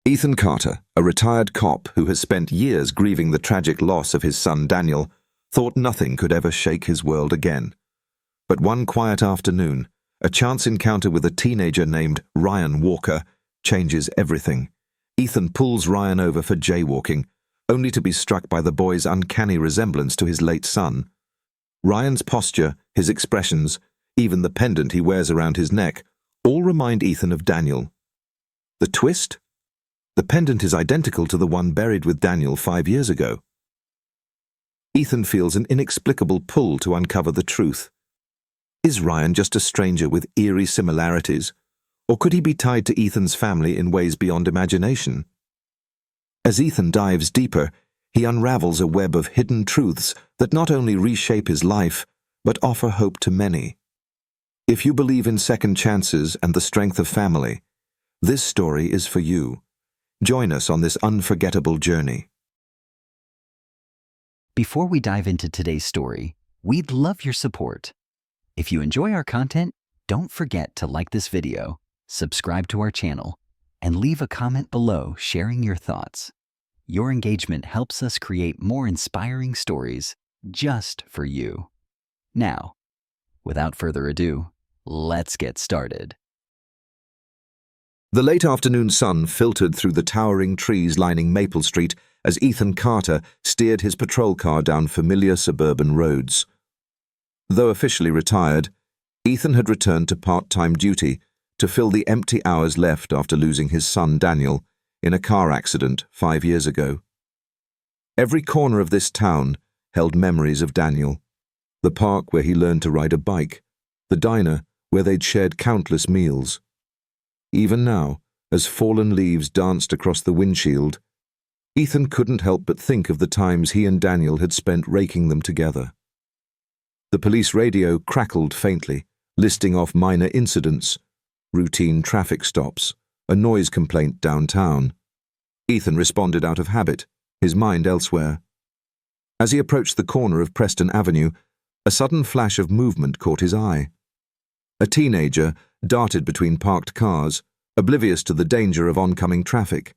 Ethan Carter, a retired cop who has spent years grieving the tragic loss of his son Daniel, thought nothing could ever shake his world again. But one quiet afternoon, a chance encounter with a teenager named Ryan Walker changes everything. Ethan pulls Ryan over for jaywalking, only to be struck by the boy's uncanny resemblance to his late son. Ryan's posture, his expressions, even the pendant he wears around his neck, all remind Ethan of Daniel. The twist? The pendant is identical to the one buried with Daniel 5 years ago. Ethan feels an inexplicable pull to uncover the truth. Is Ryan just a stranger with eerie similarities, or could he be tied to Ethan's family in ways beyond imagination? As Ethan dives deeper, he unravels a web of hidden truths that not only reshape his life, but offer hope to many. If you believe in second chances and the strength of family, this story is for you. Join us on this unforgettable journey. Before we dive into today's story, we'd love your support. If you enjoy our content, don't forget to like this video, subscribe to our channel, and leave a comment below sharing your thoughts. Your engagement helps us create more inspiring stories just for you. Now, without further ado, let's get started. The late afternoon sun filtered through the towering trees lining Maple Street as Ethan Carter steered his patrol car down familiar suburban roads. Though officially retired, Ethan had returned to part-time duty to fill the empty hours left after losing his son Daniel in a car accident 5 years ago. Every corner of this town held memories of Daniel. The park where he learned to ride a bike, the diner where they'd shared countless meals. Even now, as fallen leaves danced across the windshield, Ethan couldn't help but think of the times he and Daniel had spent raking them together. The police radio crackled faintly, listing off minor incidents, routine traffic stops, a noise complaint downtown. Ethan responded out of habit, his mind elsewhere. As he approached the corner of Preston Avenue, a sudden flash of movement caught his eye. A teenager darted between parked cars, oblivious to the danger of oncoming traffic.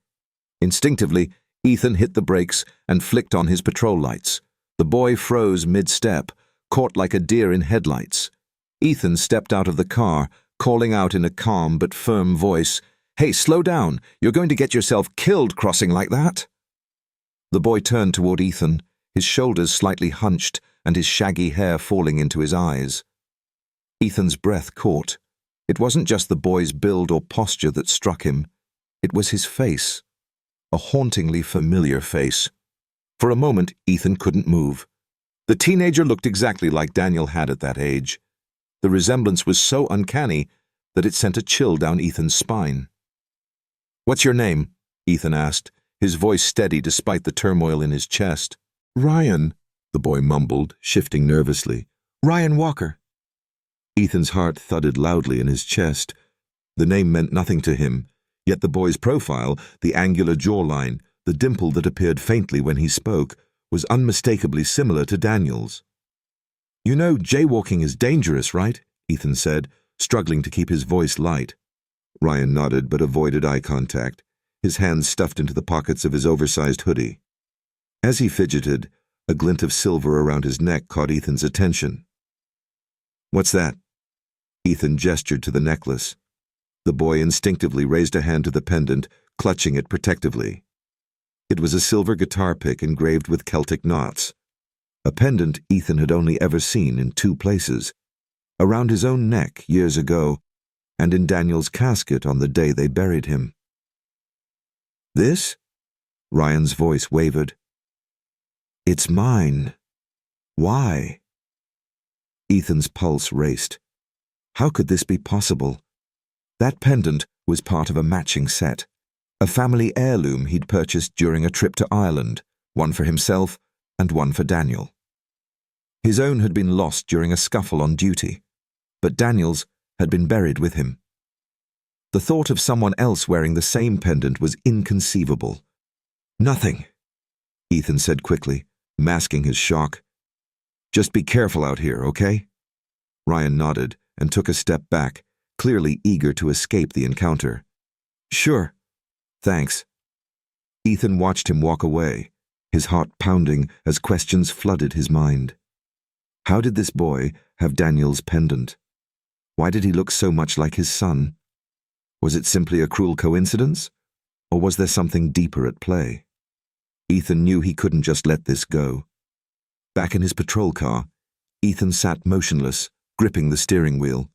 Instinctively, Ethan hit the brakes and flicked on his patrol lights. The boy froze mid-step, caught like a deer in headlights. Ethan stepped out of the car, calling out in a calm but firm voice, "Hey, slow down! You're going to get yourself killed crossing like that!" The boy turned toward Ethan, his shoulders slightly hunched and his shaggy hair falling into his eyes. Ethan's breath caught. It wasn't just the boy's build or posture that struck him. It was his face. A hauntingly familiar face. For a moment, Ethan couldn't move. The teenager looked exactly like Daniel had at that age. The resemblance was so uncanny that it sent a chill down Ethan's spine. "What's your name?" Ethan asked, his voice steady despite the turmoil in his chest. "Ryan," the boy mumbled, shifting nervously. "Ryan Walker." Ethan's heart thudded loudly in his chest. The name meant nothing to him, yet the boy's profile, the angular jawline, the dimple that appeared faintly when he spoke, was unmistakably similar to Daniel's. "You know jaywalking is dangerous, right?" Ethan said, struggling to keep his voice light. Ryan nodded but avoided eye contact, his hands stuffed into the pockets of his oversized hoodie. As he fidgeted, a glint of silver around his neck caught Ethan's attention. "What's that?" Ethan gestured to the necklace. The boy instinctively raised a hand to the pendant, clutching it protectively. It was a silver guitar pick engraved with Celtic knots. A pendant Ethan had only ever seen in 2 places, around his own neck years ago, and in Daniel's casket on the day they buried him. "This?" Ryan's voice wavered. "It's mine. Why?" Ethan's pulse raced. How could this be possible? That pendant was part of a matching set, a family heirloom he'd purchased during a trip to Ireland, one for himself and one for Daniel. His own had been lost during a scuffle on duty, but Daniel's had been buried with him. The thought of someone else wearing the same pendant was inconceivable. "Nothing," Ethan said quickly, masking his shock. "Just be careful out here, okay?" Ryan nodded and took a step back, clearly eager to escape the encounter. "Sure. Thanks," Ethan watched him walk away, his heart pounding as questions flooded his mind. How did this boy have Daniel's pendant? Why did he look so much like his son? Was it simply a cruel coincidence? Or was there something deeper at play? Ethan knew he couldn't just let this go. Back in his patrol car, Ethan sat motionless, gripping the steering wheel.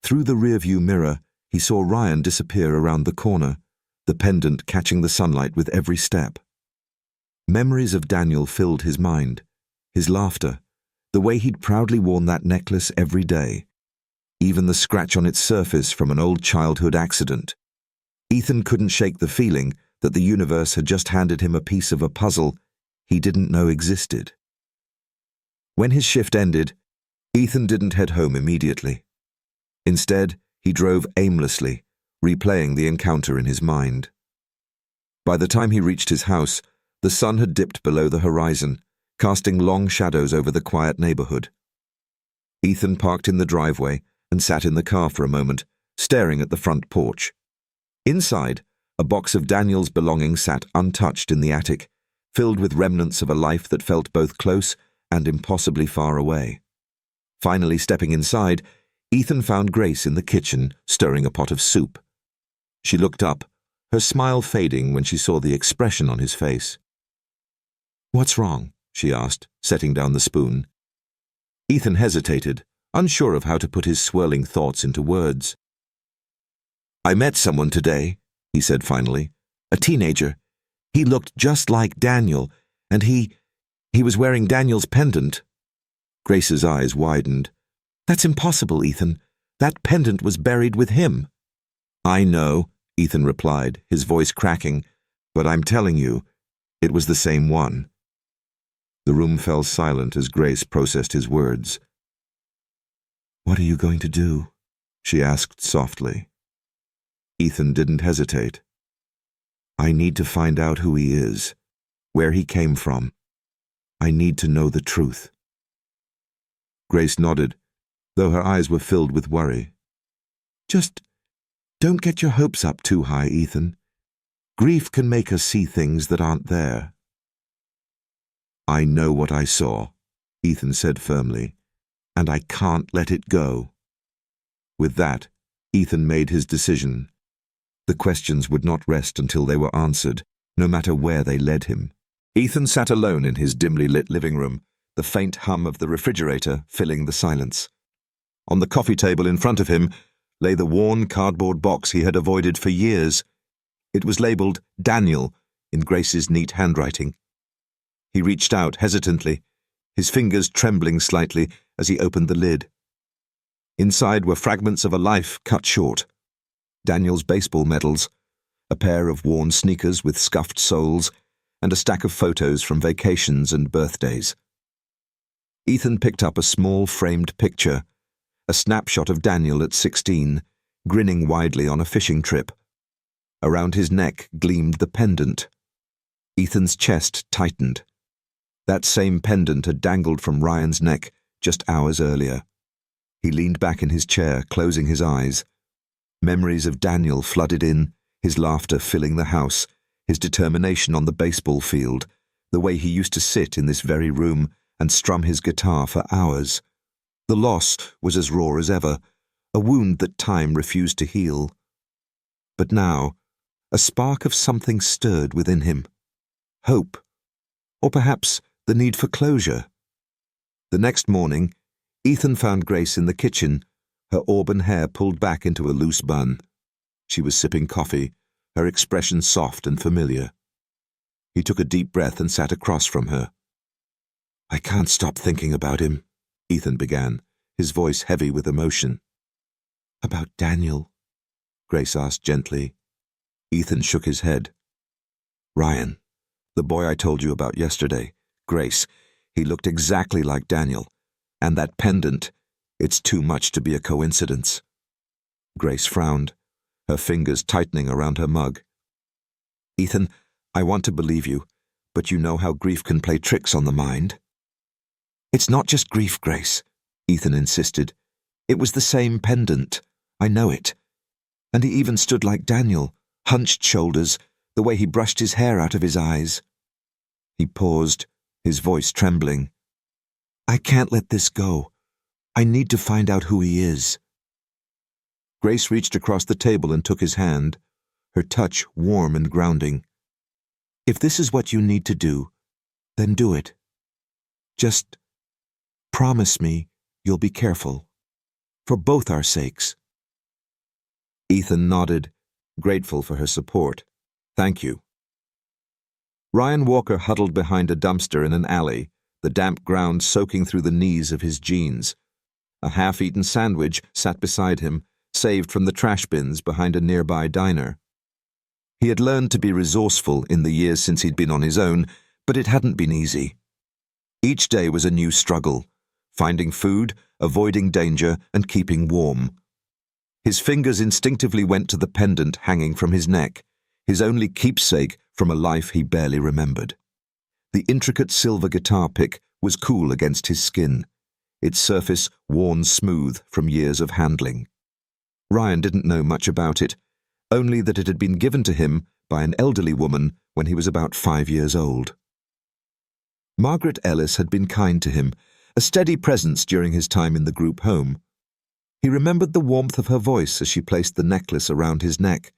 Through the rearview mirror, he saw Ryan disappear around the corner, the pendant catching the sunlight with every step. Memories of Daniel filled his mind, his laughter, the way he'd proudly worn that necklace every day, even the scratch on its surface from an old childhood accident. Ethan couldn't shake the feeling that the universe had just handed him a piece of a puzzle he didn't know existed. When his shift ended, Ethan didn't head home immediately. Instead, he drove aimlessly, replaying the encounter in his mind. By the time he reached his house, the sun had dipped below the horizon, casting long shadows over the quiet neighborhood. Ethan parked in the driveway and sat in the car for a moment, staring at the front porch. Inside, a box of Daniel's belongings sat untouched in the attic, filled with remnants of a life that felt both close and impossibly far away. Finally stepping inside, Ethan found Grace in the kitchen, stirring a pot of soup. She looked up, her smile fading when she saw the expression on his face. "What's wrong?" she asked, setting down the spoon. Ethan hesitated, unsure of how to put his swirling thoughts into words. "I met someone today," he said finally. "A teenager. He looked just like Daniel, and he was wearing Daniel's pendant." Grace's eyes widened. "That's impossible, Ethan. That pendant was buried with him." "I know," Ethan replied, his voice cracking, "but I'm telling you, it was the same one." The room fell silent as Grace processed his words. "What are you going to do?" she asked softly. Ethan didn't hesitate. "I need to find out who he is, where he came from. I need to know the truth." Grace nodded, though her eyes were filled with worry. "Just don't get your hopes up too high, Ethan. Grief can make us see things that aren't there." "I know what I saw," Ethan said firmly, "and I can't let it go." With that, Ethan made his decision. The questions would not rest until they were answered, no matter where they led him. Ethan sat alone in his dimly lit living room, the faint hum of the refrigerator filling the silence. On the coffee table in front of him lay the worn cardboard box he had avoided for years. It was labeled Daniel in Grace's neat handwriting. He reached out hesitantly, his fingers trembling slightly as he opened the lid. Inside were fragments of a life cut short. Daniel's baseball medals, a pair of worn sneakers with scuffed soles, and a stack of photos from vacations and birthdays. Ethan picked up a small framed picture, a snapshot of Daniel at 16, grinning widely on a fishing trip. Around his neck gleamed the pendant. Ethan's chest tightened. That same pendant had dangled from Ryan's neck just hours earlier. He leaned back in his chair, closing his eyes. Memories of Daniel flooded in, his laughter filling the house, his determination on the baseball field, the way he used to sit in this very room and strum his guitar for hours. The loss was as raw as ever, a wound that time refused to heal. But now, a spark of something stirred within him. Hope. Or perhaps the need for closure. The next morning, Ethan found Grace in the kitchen, her auburn hair pulled back into a loose bun. She was sipping coffee, her expression soft and familiar. He took a deep breath and sat across from her. "I can't stop thinking about him," Ethan began, his voice heavy with emotion. "About Daniel?" Grace asked gently. Ethan shook his head. "Ryan, the boy I told you about yesterday. Grace, he looked exactly like Daniel. And that pendant, it's too much to be a coincidence." Grace frowned, her fingers tightening around her mug. "Ethan, I want to believe you, but you know how grief can play tricks on the mind." "It's not just grief, Grace," Ethan insisted. "It was the same pendant. I know it. And he even stood like Daniel, hunched shoulders, the way he brushed his hair out of his eyes. He paused, his voice trembling. I can't let this go. I need to find out who he is. Grace reached across the table and took his hand, her touch warm and grounding. If this is what you need to do, then do it. Just promise me you'll be careful, for both our sakes. Ethan nodded, grateful for her support. Thank you. Ryan Walker huddled behind a dumpster in an alley, the damp ground soaking through the knees of his jeans. A half-eaten sandwich sat beside him, saved from the trash bins behind a nearby diner. He had learned to be resourceful in the years since he'd been on his own, but it hadn't been easy. Each day was a new struggle, finding food, avoiding danger, and keeping warm. His fingers instinctively went to the pendant hanging from his neck, his only keepsake from a life he barely remembered. The intricate silver guitar pick was cool against his skin, its surface worn smooth from years of handling. Ryan didn't know much about it, only that it had been given to him by an elderly woman when he was about 5 years old. Margaret Ellis had been kind to him, a steady presence during his time in the group home. He remembered the warmth of her voice as she placed the necklace around his neck,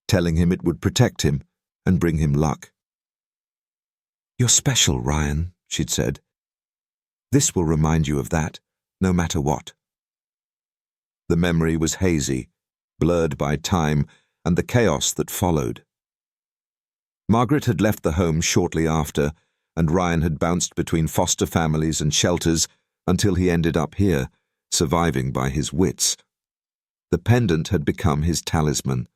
telling him it would protect him and bring him luck. You're special, Ryan, she'd said. This will remind you of that, no matter what. The memory was hazy, blurred by time and the chaos that followed. Margaret had left the home shortly after, and Ryan had bounced between foster families and shelters until he ended up here, surviving by his wits. The pendant had become his talisman,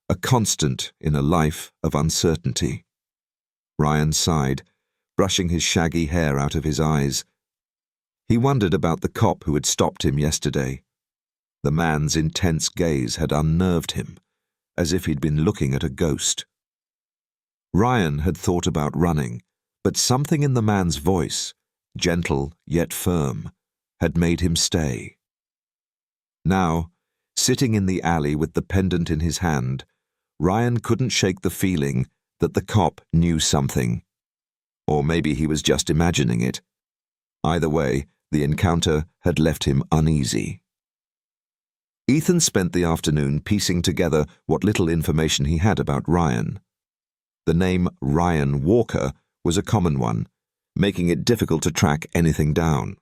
a constant in a life of uncertainty. Ryan sighed, brushing his shaggy hair out of his eyes. He wondered about the cop who had stopped him yesterday. The man's intense gaze had unnerved him, as if he'd been looking at a ghost. Ryan had thought about running, but something in the man's voice, gentle yet firm, had made him stay. Now, sitting in the alley with the pendant in his hand, Ryan couldn't shake the feeling that the cop knew something. Or maybe he was just imagining it. Either way, the encounter had left him uneasy. Ethan spent the afternoon piecing together what little information he had about Ryan. The name Ryan Walker was a common one, making it difficult to track anything down.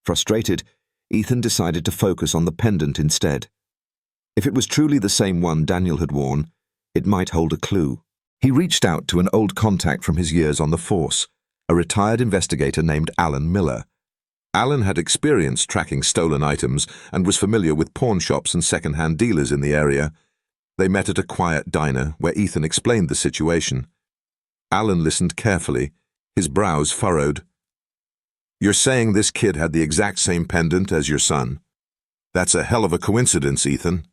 Frustrated, Ethan decided to focus on the pendant instead. If it was truly the same one Daniel had worn, it might hold a clue. He reached out to an old contact from his years on the force, a retired investigator named Alan Miller. Alan had experience tracking stolen items and was familiar with pawn shops and second-hand dealers in the area. They met at a quiet diner where Ethan explained the situation. Alan listened carefully, his brows furrowed. You're saying this kid had the exact same pendant as your son? That's a hell of a coincidence, Ethan.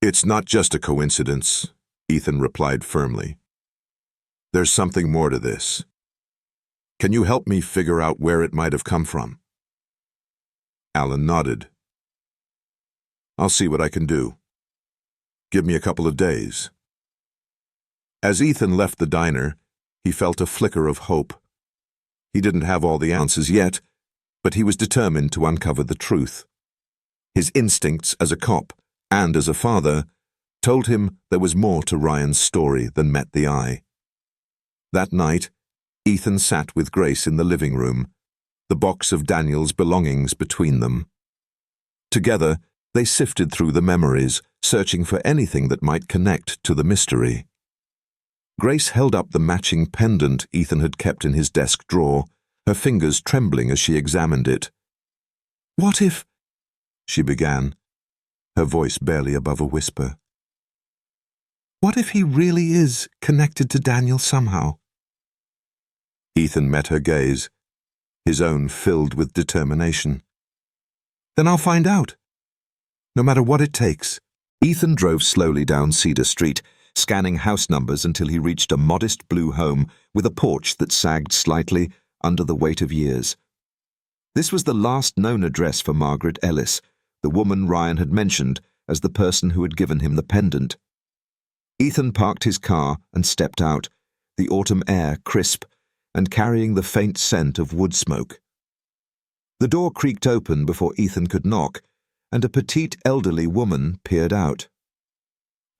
It's not just a coincidence, Ethan replied firmly. There's something more to this. Can you help me figure out where it might have come from? Alan nodded. I'll see what I can do. Give me a couple of days. As Ethan left the diner, he felt a flicker of hope. He didn't have all the answers yet, but he was determined to uncover the truth. His instincts as a cop and as a father told him there was more to Ryan's story than met the eye. That night, Ethan sat with Grace in the living room, the box of Daniel's belongings between them. Together, they sifted through the memories, searching for anything that might connect to the mystery. Grace held up the matching pendant Ethan had kept in his desk drawer, her fingers trembling as she examined it. What if... she began, her voice barely above a whisper. What if he really is connected to Daniel somehow? Ethan met her gaze, his own filled with determination. Then I'll find out. No matter what it takes. Ethan drove slowly down Cedar Street, scanning house numbers until he reached a modest blue home with a porch that sagged slightly under the weight of years. This was the last known address for Margaret Ellis, the woman Ryan had mentioned as the person who had given him the pendant. Ethan parked his car and stepped out, the autumn air crisp and carrying the faint scent of wood smoke. The door creaked open before Ethan could knock, and a petite elderly woman peered out.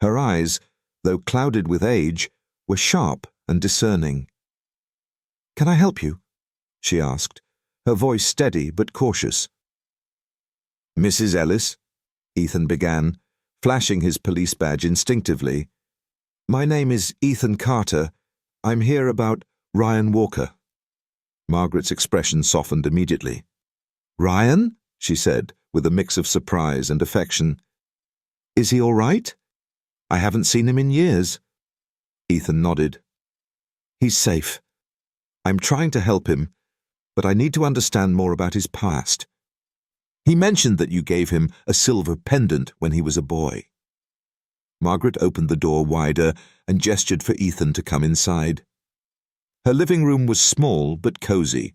Her eyes, though clouded with age, were sharp and discerning. "Can I help you?" she asked, her voice steady but cautious. "Mrs. Ellis," Ethan began, flashing his police badge instinctively. "My name is Ethan Carter. I'm here about Ryan Walker." Margaret's expression softened immediately. "Ryan?" she said, with a mix of surprise and affection. "Is he all right? I haven't seen him in years." Ethan nodded. "He's safe. I'm trying to help him, but I need to understand more about his past. He mentioned that you gave him a silver pendant when he was a boy." Margaret opened the door wider and gestured for Ethan to come inside. Her living room was small but cozy,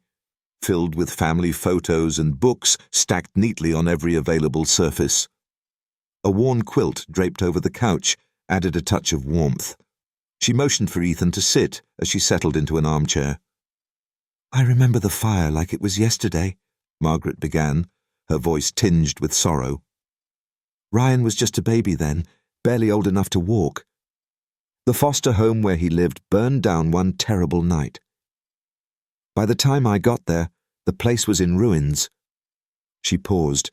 filled with family photos and books stacked neatly on every available surface. A worn quilt draped over the couch added a touch of warmth. She motioned for Ethan to sit as she settled into an armchair. "I remember the fire like it was yesterday," Margaret began, her voice tinged with sorrow. "Ryan was just a baby then, barely old enough to walk. The foster home where he lived burned down one terrible night. By the time I got there, the place was in ruins." She paused,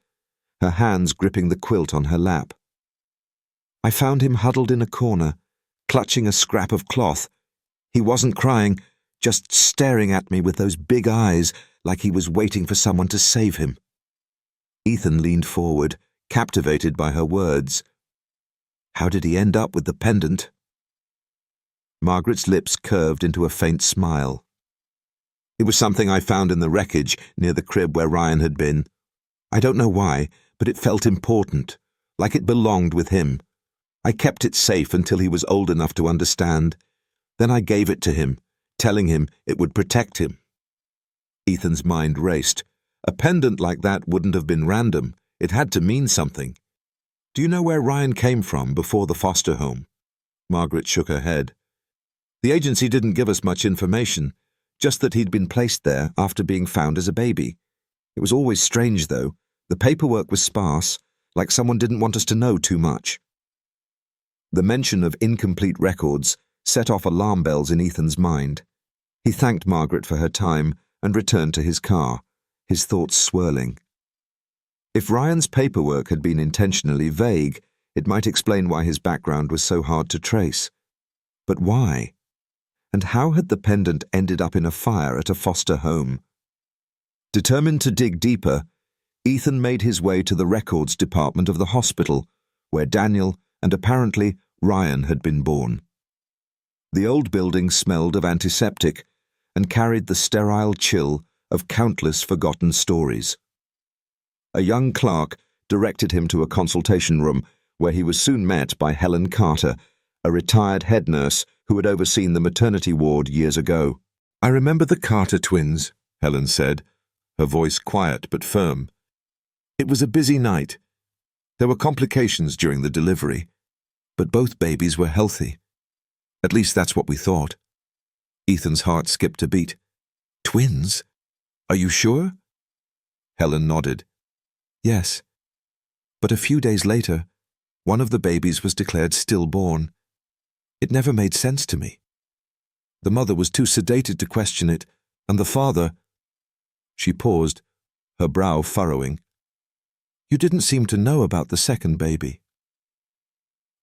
her hands gripping the quilt on her lap. "I found him huddled in a corner, clutching a scrap of cloth. He wasn't crying, just staring at me with those big eyes like he was waiting for someone to save him." Ethan leaned forward, captivated by her words. "How did he end up with the pendant?" Margaret's lips curved into a faint smile. "It was something I found in the wreckage near the crib where Ryan had been. I don't know why, but it felt important, like it belonged with him. I kept it safe until he was old enough to understand. Then I gave it to him, telling him it would protect him." Ethan's mind raced. A pendant like that wouldn't have been random. It had to mean something. "Do you know where Ryan came from before the foster home?" Margaret shook her head. "The agency didn't give us much information, just that he'd been placed there after being found as a baby. It was always strange, though. The paperwork was sparse, like someone didn't want us to know too much." The mention of incomplete records set off alarm bells in Ethan's mind. He thanked Margaret for her time and returned to his car, his thoughts swirling. If Ryan's paperwork had been intentionally vague, it might explain why his background was so hard to trace. But why? And how had the pendant ended up in a fire at a foster home? Determined to dig deeper, Ethan made his way to the records department of the hospital, where Daniel and apparently Ryan had been born. The old building smelled of antiseptic and carried the sterile chill of countless forgotten stories. A young clerk directed him to a consultation room where he was soon met by Helen Carter, a retired head nurse who had overseen the maternity ward years ago. "I remember the Carter twins," Helen said, her voice quiet but firm. "It was a busy night. There were complications during the delivery, but both babies were healthy. At least that's what we thought." Ethan's heart skipped a beat. "Twins? Are you sure?" Helen nodded. "Yes. But a few days later, one of the babies was declared stillborn. It never made sense to me. The mother was too sedated to question it, and the father—" She paused, her brow furrowing. "You didn't seem to know about the second baby."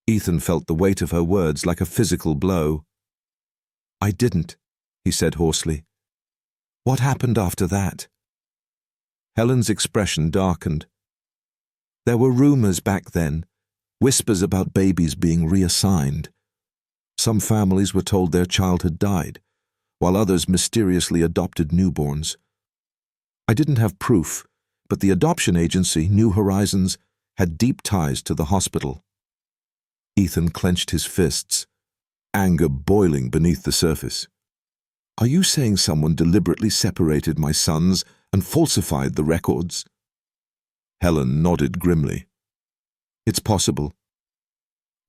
Ethan felt the weight of her words like a physical blow. "I didn't," he said hoarsely. "What happened after that?" Helen's expression darkened. "There were rumors back then, whispers about babies being reassigned. Some families were told their child had died, while others mysteriously adopted newborns. I didn't have proof, but the adoption agency, New Horizons, had deep ties to the hospital." Ethan clenched his fists, anger boiling beneath the surface. "Are you saying someone deliberately separated my sons and falsified the records?" Helen nodded grimly. "It's possible.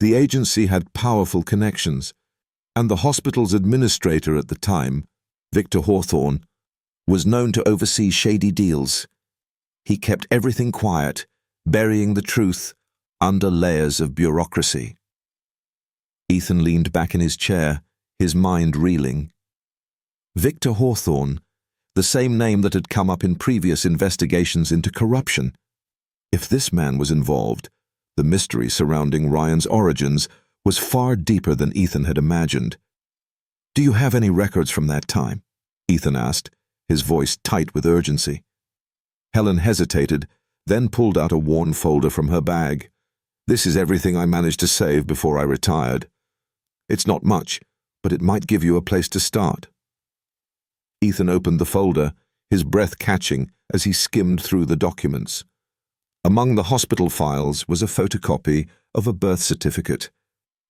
The agency had powerful connections, and the hospital's administrator at the time, Victor Hawthorne, was known to oversee shady deals. He kept everything quiet, burying the truth under layers of bureaucracy. Ethan leaned back in his chair, his mind reeling. Victor Hawthorne, the same name that had come up in previous investigations into corruption. If this man was involved, the mystery surrounding Ryan's origins was far deeper than Ethan had imagined. "Do you have any records from that time?" Ethan asked, his voice tight with urgency. Helen hesitated, then pulled out a worn folder from her bag. "This is everything I managed to save before I retired. It's not much, but it might give you a place to start." Ethan opened the folder, his breath catching as he skimmed through the documents. Among the hospital files was a photocopy of a birth certificate,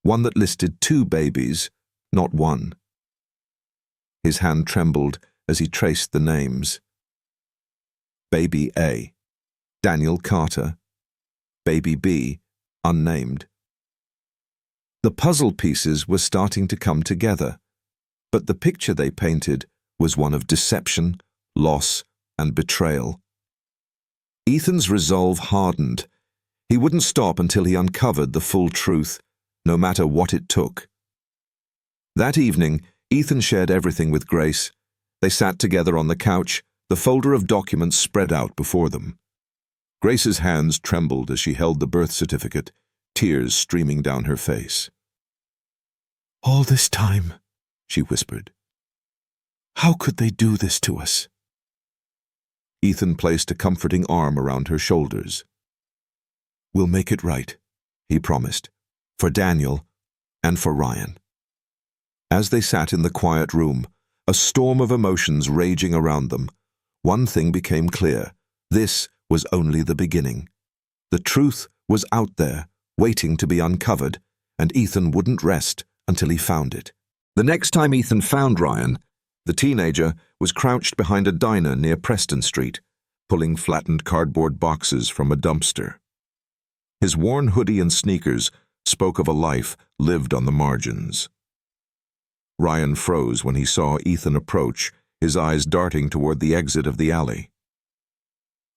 one that listed 2 babies, not 1. His hand trembled as he traced the names. Baby A, Daniel Carter. Baby B, unnamed. The puzzle pieces were starting to come together, but the picture they painted was one of deception, loss, and betrayal. Ethan's resolve hardened. He wouldn't stop until he uncovered the full truth, no matter what it took. That evening, Ethan shared everything with Grace. They sat together on the couch, the folder of documents spread out before them. Grace's hands trembled as she held the birth certificate, tears streaming down her face. "All this time," she whispered. "How could they do this to us?" Ethan placed a comforting arm around her shoulders. "We'll make it right," he promised, "for Daniel and for Ryan." As they sat in the quiet room, a storm of emotions raging around them, one thing became clear: this was only the beginning. The truth was out there, waiting to be uncovered, and Ethan wouldn't rest until he found it. The next time Ethan found Ryan, the teenager was crouched behind a diner near Preston Street, pulling flattened cardboard boxes from a dumpster. His worn hoodie and sneakers spoke of a life lived on the margins. Ryan froze when he saw Ethan approach, his eyes darting toward the exit of the alley.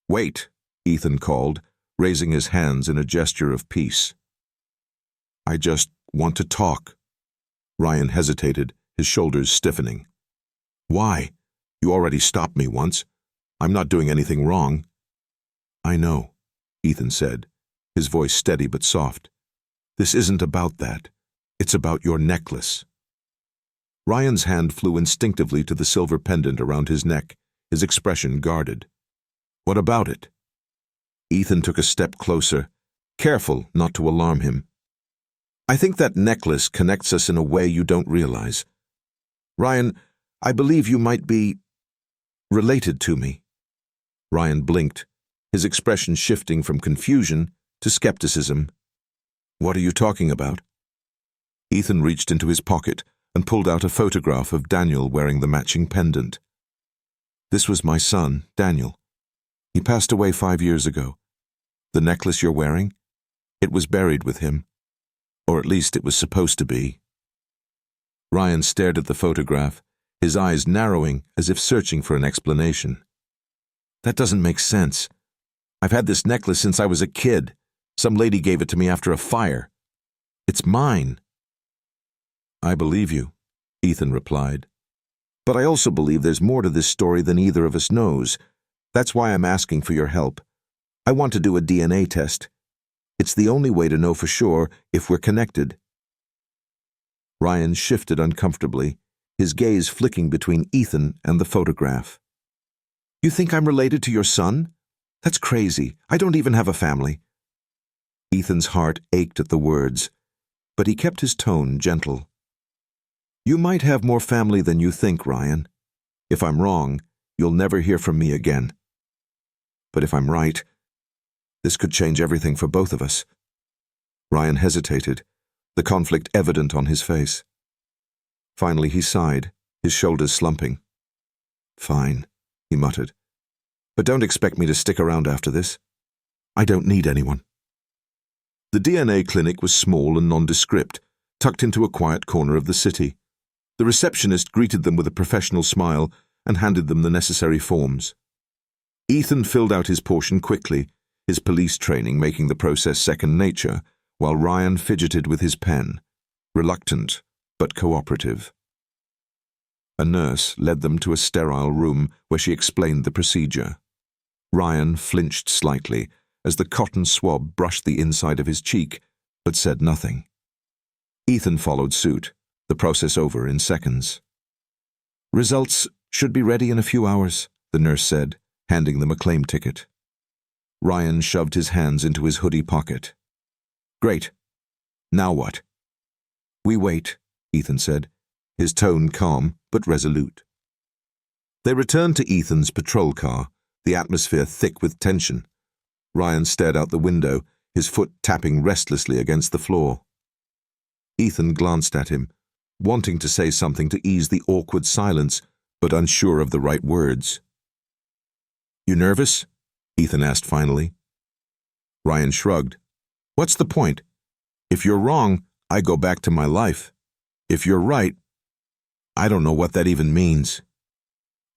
"Wait," Ethan called, raising his hands in a gesture of peace. "I just want to talk." Ryan hesitated, his shoulders stiffening. "Why? You already stopped me once. I'm not doing anything wrong." "I know," Ethan said, his voice steady but soft. "This isn't about that. It's about your necklace." Ryan's hand flew instinctively to the silver pendant around his neck, his expression guarded. "What about it?" Ethan took a step closer, careful not to alarm him. "I think that necklace connects us in a way you don't realize. Ryan, I believe you might be related to me." Ryan blinked, his expression shifting from confusion to skepticism. "What are you talking about?" Ethan reached into his pocket and pulled out a photograph of Daniel wearing the matching pendant. "This was my son, Daniel. He passed away 5 years ago. The necklace you're wearing? It was buried with him. Or at least it was supposed to be." Ryan stared at the photograph, his eyes narrowing as if searching for an explanation. "That doesn't make sense. I've had this necklace since I was a kid. Some lady gave it to me after a fire. It's mine." "I believe you," Ethan replied. "But I also believe there's more to this story than either of us knows. That's why I'm asking for your help. I want to do a DNA test. It's the only way to know for sure if we're connected." Ryan shifted uncomfortably, his gaze flicking between Ethan and the photograph. "You think I'm related to your son? That's crazy. I don't even have a family." Ethan's heart ached at the words, but he kept his tone gentle. "You might have more family than you think, Ryan. If I'm wrong, you'll never hear from me again. But if I'm right, this could change everything for both of us." Ryan hesitated, the conflict evident on his face. Finally he sighed, his shoulders slumping. "Fine," he muttered. "But don't expect me to stick around after this. I don't need anyone." The DNA clinic was small and nondescript, tucked into a quiet corner of the city. The receptionist greeted them with a professional smile and handed them the necessary forms. Ethan filled out his portion quickly, his police training making the process second nature, while Ryan fidgeted with his pen, reluctant but cooperative. A nurse led them to a sterile room where she explained the procedure. Ryan flinched slightly as the cotton swab brushed the inside of his cheek, but said nothing. Ethan followed suit, the process over in seconds. "Results should be ready in a few hours," the nurse said, handing them a claim ticket. Ryan shoved his hands into his hoodie pocket. "Great. Now what?" "We wait," Ethan said, his tone calm but resolute. They returned to Ethan's patrol car, the atmosphere thick with tension. Ryan stared out the window, his foot tapping restlessly against the floor. Ethan glanced at him, wanting to say something to ease the awkward silence, but unsure of the right words. "You nervous?" Ethan asked finally. Ryan shrugged. "What's the point? If you're wrong, I go back to my life. If you're right, I don't know what that even means."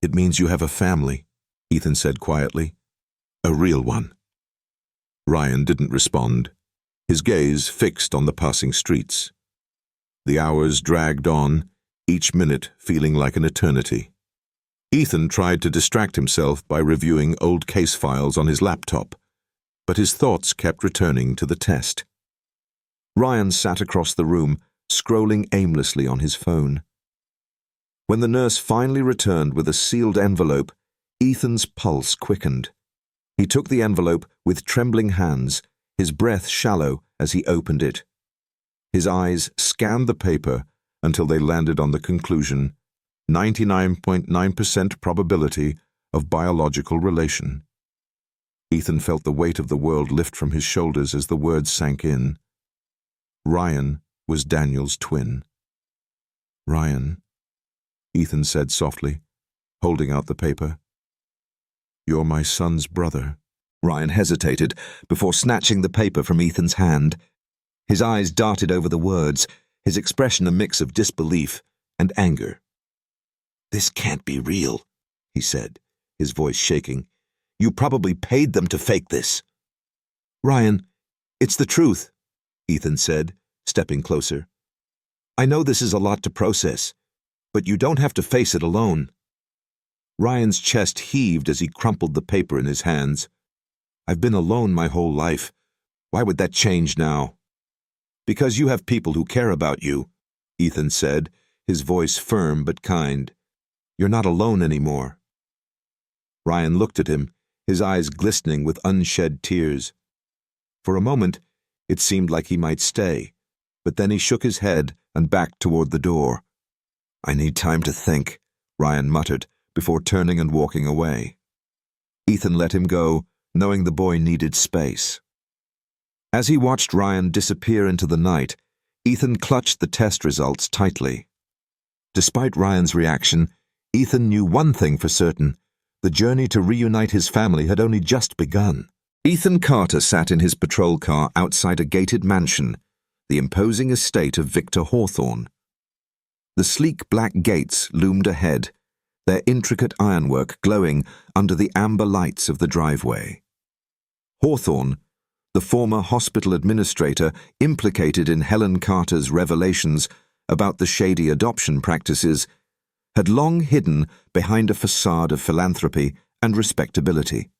"It means you have a family," Ethan said quietly. "A real one." Ryan didn't respond, his gaze fixed on the passing streets. The hours dragged on, each minute feeling like an eternity. Ethan tried to distract himself by reviewing old case files on his laptop, but his thoughts kept returning to the test. Ryan sat across the room, scrolling aimlessly on his phone. When the nurse finally returned with a sealed envelope, Ethan's pulse quickened. He took the envelope with trembling hands, his breath shallow as he opened it. His eyes scanned the paper until they landed on the conclusion, 99.9% probability of biological relation. Ethan felt the weight of the world lift from his shoulders as the words sank in. Ryan was Daniel's twin. "Ryan," Ethan said softly, holding out the paper. "You're my son's brother." Ryan hesitated before snatching the paper from Ethan's hand. His eyes darted over the words, his expression a mix of disbelief and anger. "This can't be real," he said, his voice shaking. "You probably paid them to fake this." "Ryan, it's the truth," Ethan said, stepping closer. "I know this is a lot to process, but you don't have to face it alone." Ryan's chest heaved as he crumpled the paper in his hands. "I've been alone my whole life. Why would that change now?" "Because you have people who care about you," Ethan said, his voice firm but kind. "You're not alone anymore." Ryan looked at him, his eyes glistening with unshed tears. For a moment, it seemed like he might stay, but then he shook his head and backed toward the door. "I need time to think," Ryan muttered, before turning and walking away. Ethan let him go, knowing the boy needed space. As he watched Ryan disappear into the night, Ethan clutched the test results tightly. Despite Ryan's reaction, Ethan knew one thing for certain: the journey to reunite his family had only just begun. Ethan Carter sat in his patrol car outside a gated mansion, the imposing estate of Victor Hawthorne. The sleek black gates loomed ahead, their intricate ironwork glowing under the amber lights of the driveway. Hawthorne, the former hospital administrator implicated in Helen Carter's revelations about the shady adoption practices, had long hidden behind a facade of philanthropy and respectability.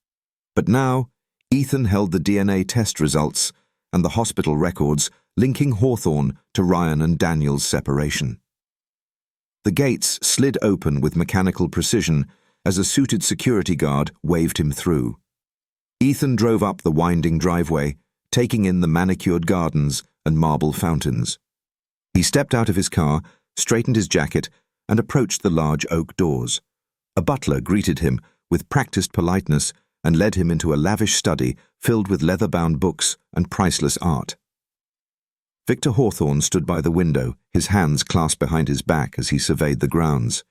But now, Ethan held the DNA test results and the hospital records linking Hawthorne to Ryan and Daniel's separation. The gates slid open with mechanical precision as a suited security guard waved him through. Ethan drove up the winding driveway, taking in the manicured gardens and marble fountains. He stepped out of his car, straightened his jacket, and approached the large oak doors. A butler greeted him with practiced politeness and led him into a lavish study filled with leather-bound books and priceless art. Victor Hawthorne stood by the window, his hands clasped behind his back as he surveyed the grounds.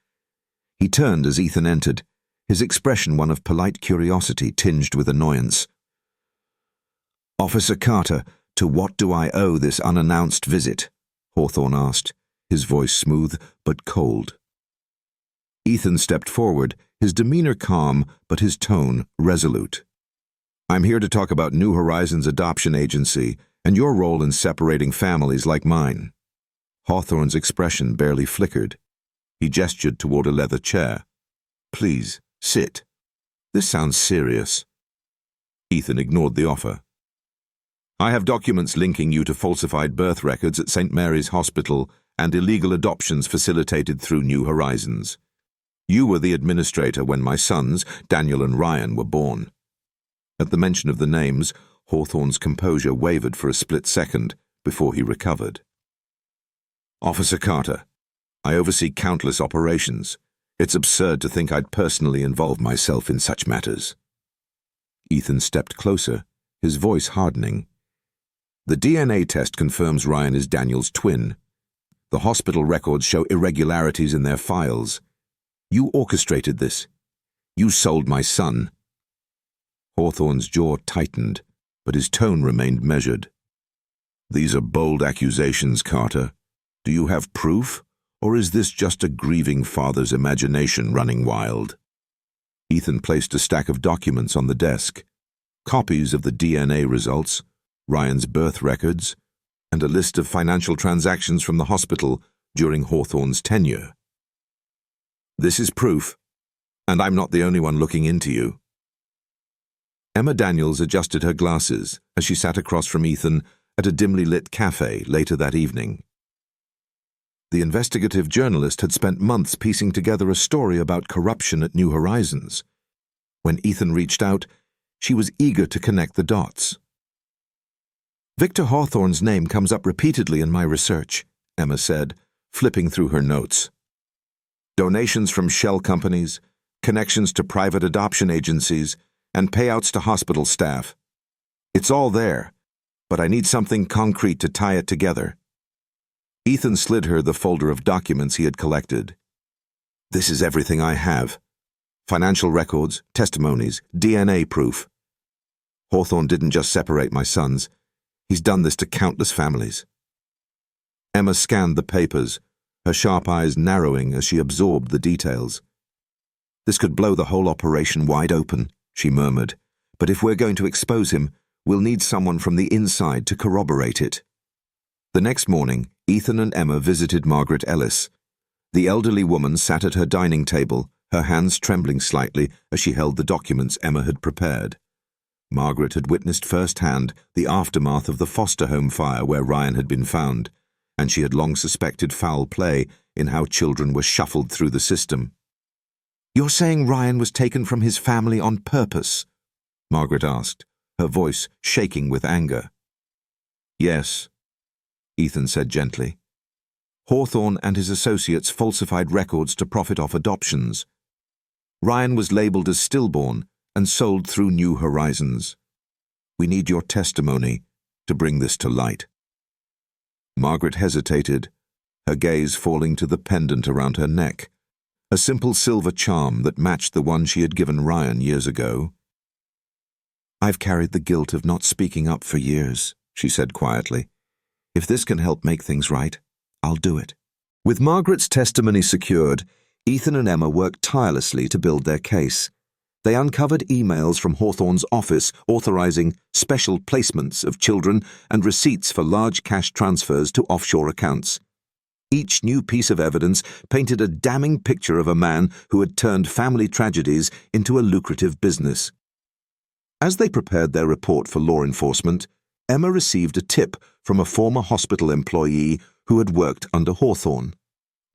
He turned as Ethan entered, his expression one of polite curiosity tinged with annoyance. "Officer Carter, To what do I owe this unannounced visit? Hawthorne asked, his voice smooth but cold. Ethan stepped forward, his demeanor calm but his tone resolute. I'm here to talk about New Horizons Adoption Agency and your role in separating families like mine. Hawthorne's expression barely flickered. He gestured toward a leather chair. Please, sit. This sounds serious. Ethan ignored the offer. I have documents linking you to falsified birth records at St. Mary's Hospital and illegal adoptions facilitated through New Horizons. You were the administrator when my sons, Daniel and Ryan, were born. At the mention of the names, Hawthorne's composure wavered for a split second before he recovered. Officer Carter, I oversee countless operations. It's absurd to think I'd personally involve myself in such matters. Ethan stepped closer, his voice hardening. The DNA test confirms Ryan is Daniel's twin. The hospital records show irregularities in their files. You orchestrated this. You sold my son. Hawthorne's jaw tightened, but his tone remained measured. These are bold accusations, Carter. Do you have proof, or is this just a grieving father's imagination running wild? Ethan placed a stack of documents on the desk. Copies of the DNA results, Ryan's birth records, and a list of financial transactions from the hospital during Hawthorne's tenure. This is proof, and I'm not the only one looking into you. Emma Daniels adjusted her glasses as she sat across from Ethan at a dimly lit cafe later that evening. The investigative journalist had spent months piecing together a story about corruption at New Horizons. When Ethan reached out, she was eager to connect the dots. Victor Hawthorne's name comes up repeatedly in my research, Emma said, flipping through her notes. Donations from shell companies, connections to private adoption agencies, and payouts to hospital staff. It's all there, but I need something concrete to tie it together. Ethan slid her the folder of documents he had collected. This is everything I have. Financial records, testimonies, DNA proof. Hawthorne didn't just separate my sons. He's done this to countless families. Emma scanned the papers, her sharp eyes narrowing as she absorbed the details. This could blow the whole operation wide open, she murmured, but if we're going to expose him, we'll need someone from the inside to corroborate it. The next morning, Ethan and Emma visited Margaret Ellis. The elderly woman sat at her dining table, her hands trembling slightly as she held the documents Emma had prepared. Margaret had witnessed firsthand the aftermath of the foster home fire where Ryan had been found, and she had long suspected foul play in how children were shuffled through the system. You're saying Ryan was taken from his family on purpose? Margaret asked, her voice shaking with anger. Yes, Ethan said gently. Hawthorne and his associates falsified records to profit off adoptions. Ryan was labeled as stillborn and sold through New Horizons. We need your testimony to bring this to light. Margaret hesitated, her gaze falling to the pendant around her neck, a simple silver charm that matched the one she had given Ryan years ago. I've carried the guilt of not speaking up for years, she said quietly. If this can help make things right, I'll do it. With Margaret's testimony secured, Ethan and Emma worked tirelessly to build their case. They uncovered emails from Hawthorne's office authorizing special placements of children and receipts for large cash transfers to offshore accounts. Each new piece of evidence painted a damning picture of a man who had turned family tragedies into a lucrative business. As they prepared their report for law enforcement, Emma received a tip from a former hospital employee who had worked under Hawthorne.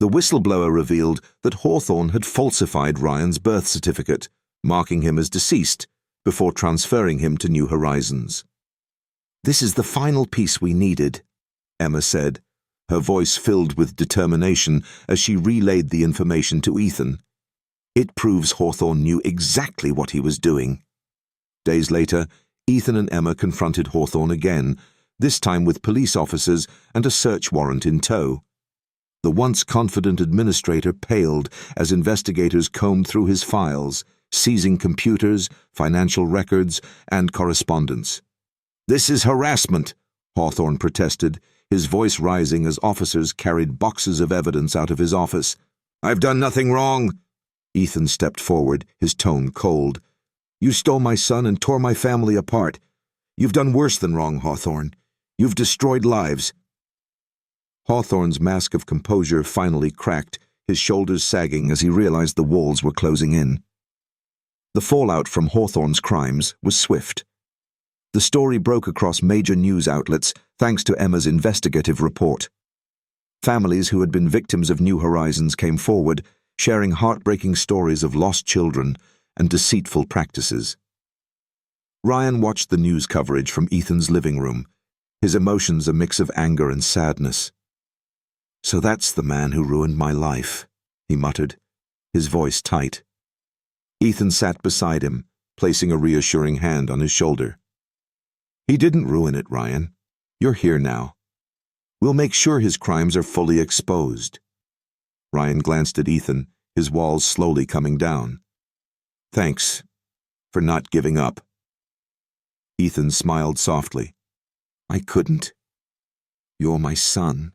The whistleblower revealed that Hawthorne had falsified Ryan's birth certificate, marking him as deceased, before transferring him to New Horizons. This is the final piece we needed, Emma said, her voice filled with determination as she relayed the information to Ethan. It proves Hawthorne knew exactly what he was doing. Days later, Ethan and Emma confronted Hawthorne again, this time with police officers and a search warrant in tow. The once confident administrator paled as investigators combed through his files, seizing computers, financial records, and correspondence. This is harassment, Hawthorne protested, his voice rising as officers carried boxes of evidence out of his office. "I've done nothing wrong." Ethan stepped forward, his tone cold. "You stole my son and tore my family apart. You've done worse than wrong, Hawthorne. You've destroyed lives." Hawthorne's mask of composure finally cracked, his shoulders sagging as he realized the walls were closing in. The fallout from Hawthorne's crimes was swift. The story broke across major news outlets thanks to Emma's investigative report. Families who had been victims of New Horizons came forward, sharing heartbreaking stories of lost children and deceitful practices. Ryan watched the news coverage from Ethan's living room, his emotions a mix of anger and sadness. "So that's the man who ruined my life," he muttered, his voice tight. Ethan sat beside him, placing a reassuring hand on his shoulder. "He didn't ruin it, Ryan. You're here now. We'll make sure his crimes are fully exposed." Ryan glanced at Ethan, his walls slowly coming down. "Thanks for not giving up." Ethan smiled softly. "I couldn't. You're my son."